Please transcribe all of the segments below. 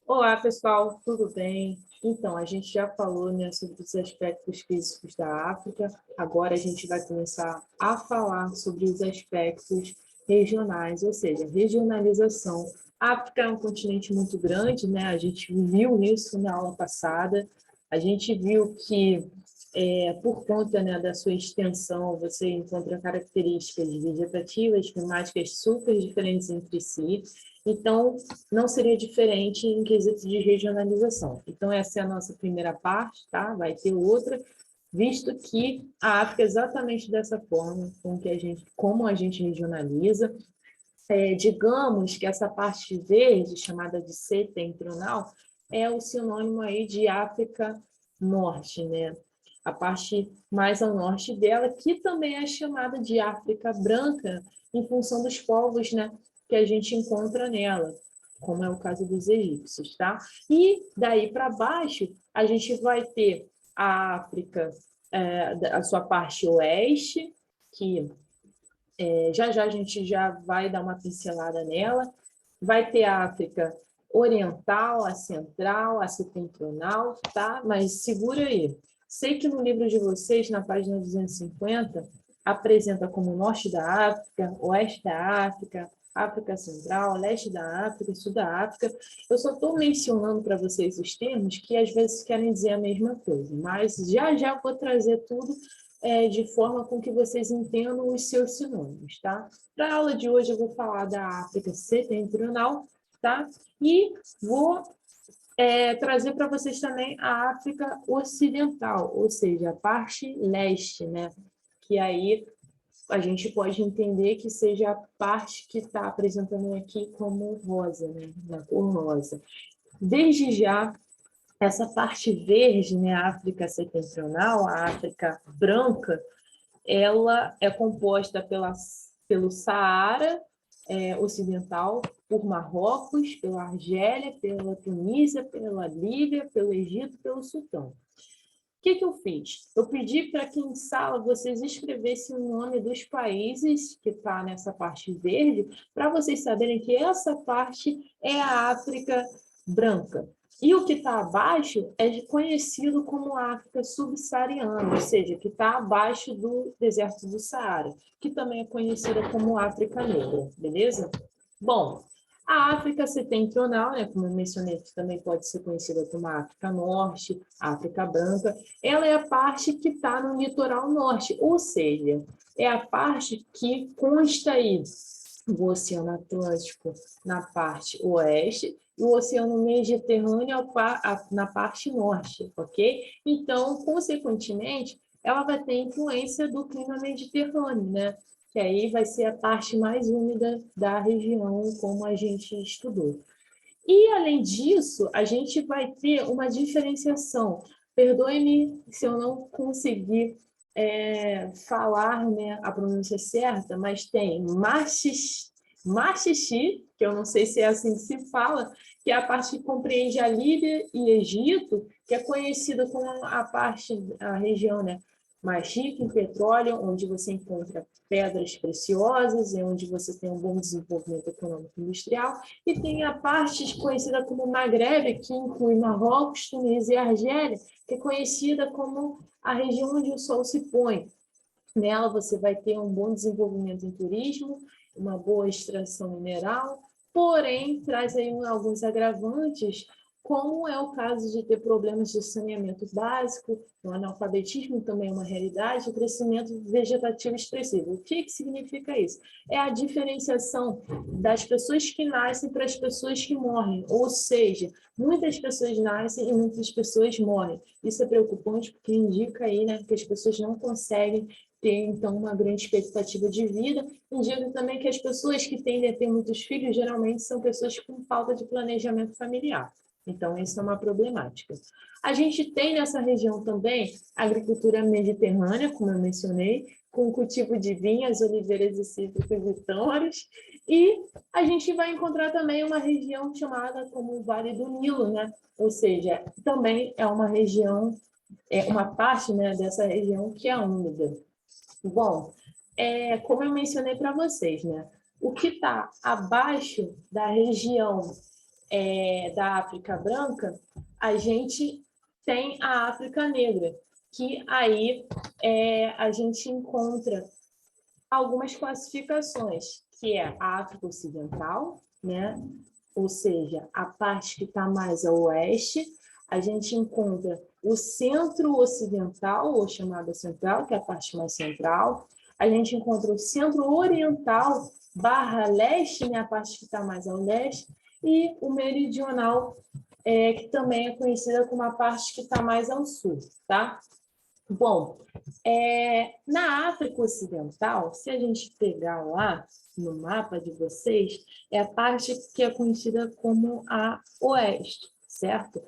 Olá, pessoal, tudo bem? Então, a gente já falou, né, sobre os aspectos físicos da África. Agora a gente vai começar a falar sobre os aspectos regionais, ou seja, regionalização. A África é um continente muito grande, né? A gente viu isso na aula passada. A gente viu que, por conta, né, da sua extensão, você encontra características vegetativas, climáticas super diferentes entre si. Então, não seria diferente em quesito de regionalização. Então, essa é a nossa primeira parte, tá? Vai ter outra, visto que a África é exatamente dessa forma como a gente regionaliza. Digamos que essa parte verde, chamada de setentrional, é o sinônimo aí de África Norte, né? A parte mais ao norte dela, que também é chamada de África Branca, em função dos povos, né, que a gente encontra nela, como é o caso dos egípcios, tá? E daí para baixo, a gente vai ter a África, a sua parte oeste, que já a gente já vai dar uma pincelada nela. Vai ter a África Oriental, a Central, a Setentrional, tá? Mas segura aí. Sei que no livro de vocês, na página 250, apresenta como Norte da África, Oeste da África, África Central, Leste da África, Sul da África. Eu só estou mencionando para vocês os termos que às vezes querem dizer a mesma coisa, mas já vou trazer tudo de forma com que vocês entendam os seus sinônimos, tá? Para a aula de hoje, eu vou falar da África Setentrional, tá? E vou trazer para vocês também a África Ocidental, ou seja, a parte leste, né? Que aí a gente pode entender que seja a parte que está apresentando aqui como rosa, né? Na cor rosa. Desde já, essa parte verde, né? A África Setentrional, a África branca, ela é composta pelo Saara Ocidental, por Marrocos, pela Argélia, pela Tunísia, pela Líbia, pelo Egito, pelo Sudão. O que eu fiz? Eu pedi para que em sala vocês escrevessem o nome dos países que está nessa parte verde, para vocês saberem que essa parte é a África branca. E o que está abaixo é conhecido como África subsaariana, ou seja, que está abaixo do deserto do Saara, que também é conhecida como África negra, beleza? Bom, a África setentrional, né, como eu mencionei, que também pode ser conhecida como África Norte, África Branca, ela é a parte que está no litoral norte, ou seja, é a parte que consta aí do Oceano Atlântico na parte oeste e o Oceano Mediterrâneo na parte norte, ok? Então, consequentemente, ela vai ter influência do clima mediterrâneo, né? Que aí vai ser a parte mais úmida da região, como a gente estudou. E, além disso, a gente vai ter uma diferenciação. Perdoe-me se eu não conseguir falar, né, a pronúncia certa, mas tem Machixi, que eu não sei se é assim que se fala, que é a parte que compreende a Líbia e Egito, que é conhecida como a região, né, mais rica em petróleo, onde você encontra pedras preciosas, e onde você tem um bom desenvolvimento econômico e industrial, e tem a parte conhecida como Maghreb, que inclui Marrocos, Tunísia e Argélia, que é conhecida como a região onde o sol se põe. Nela você vai ter um bom desenvolvimento em turismo, uma boa extração mineral, porém traz aí alguns agravantes, como é o caso de ter problemas de saneamento básico, o analfabetismo também é uma realidade, o crescimento vegetativo expressivo. O que significa isso? É a diferenciação das pessoas que nascem para as pessoas que morrem, ou seja, muitas pessoas nascem e muitas pessoas morrem. Isso é preocupante porque indica aí, né, que as pessoas não conseguem ter, então, uma grande expectativa de vida. Indica também que as pessoas que tendem a ter muitos filhos, geralmente, são pessoas com falta de planejamento familiar. Então, isso é uma problemática. A gente tem nessa região também a agricultura mediterrânea, como eu mencionei, com o cultivo de vinhas, oliveiras e cítricos e tâmaros. E a gente vai encontrar também uma região chamada como o Vale do Nilo, né? Ou seja, também é uma região, uma parte, né, dessa região que é úmida. Bom, como eu mencionei para vocês, né? O que está abaixo da região da África branca, a gente tem a África negra, que aí a gente encontra algumas classificações, que é a África Ocidental, né? Ou seja, a parte que está mais a oeste, a gente encontra o centro-ocidental, ou chamada central, que é a parte mais central, a gente encontra o centro-oriental barra leste, né? A parte que está mais ao leste, e o meridional, que também é conhecida como a parte que está mais ao sul, tá? Bom, na África Ocidental, se a gente pegar lá no mapa de vocês, é a parte que é conhecida como a Oeste, certo?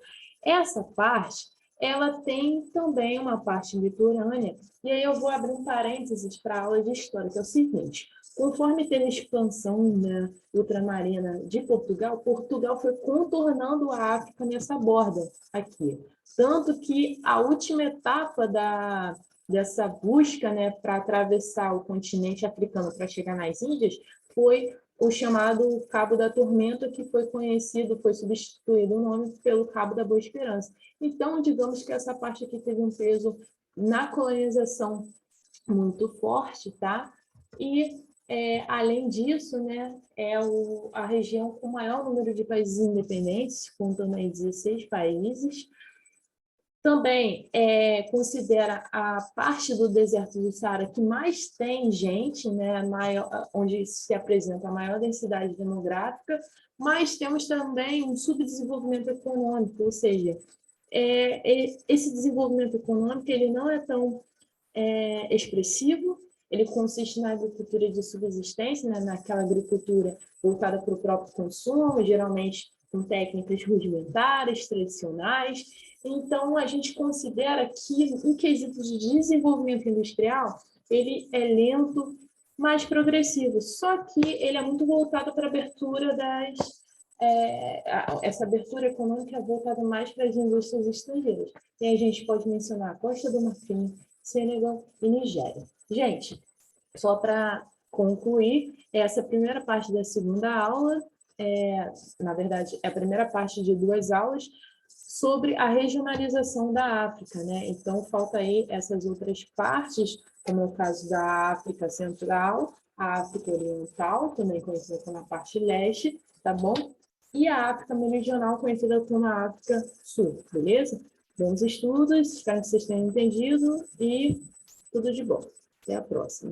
Essa parte, ela tem também uma parte litorânea, e aí eu vou abrir um parênteses para a aula de história, que é o seguinte: conforme teve a expansão, né, ultramarina de Portugal, Portugal foi contornando a África nessa borda aqui. Tanto que a última etapa dessa busca, né, para atravessar o continente africano para chegar nas Índias foi o chamado Cabo da Tormenta, que foi conhecido, foi substituído o nome pelo Cabo da Boa Esperança. Então, digamos que essa parte aqui teve um peso na colonização muito forte, tá? E, além disso, né, a região com o maior número de países independentes, contando aí 16 países. Também considera a parte do deserto do Saara que mais tem gente, né, onde se apresenta a maior densidade demográfica, mas temos também um subdesenvolvimento econômico, ou seja, esse desenvolvimento econômico ele não é tão expressivo, ele consiste na agricultura de subsistência, né, naquela agricultura voltada para o próprio consumo, geralmente com técnicas rudimentares, tradicionais. Então, a gente considera que, em quesitos de desenvolvimento industrial, ele é lento, mas progressivo, só que ele é muito voltado para a abertura essa abertura econômica é voltada mais para as indústrias estrangeiras. E a gente pode mencionar a Costa do Marfim, Senegal e Nigéria. Gente, só para concluir, essa primeira parte da segunda aula, na verdade, é a primeira parte de 2 aulas sobre a regionalização da África, né? Então, falta aí essas outras partes, como é o caso da África Central, a África Oriental, também conhecida como a parte leste, tá bom? E a África Meridional, conhecida como a África Sul, beleza? Bons estudos, espero que vocês tenham entendido e tudo de bom. Até a próxima.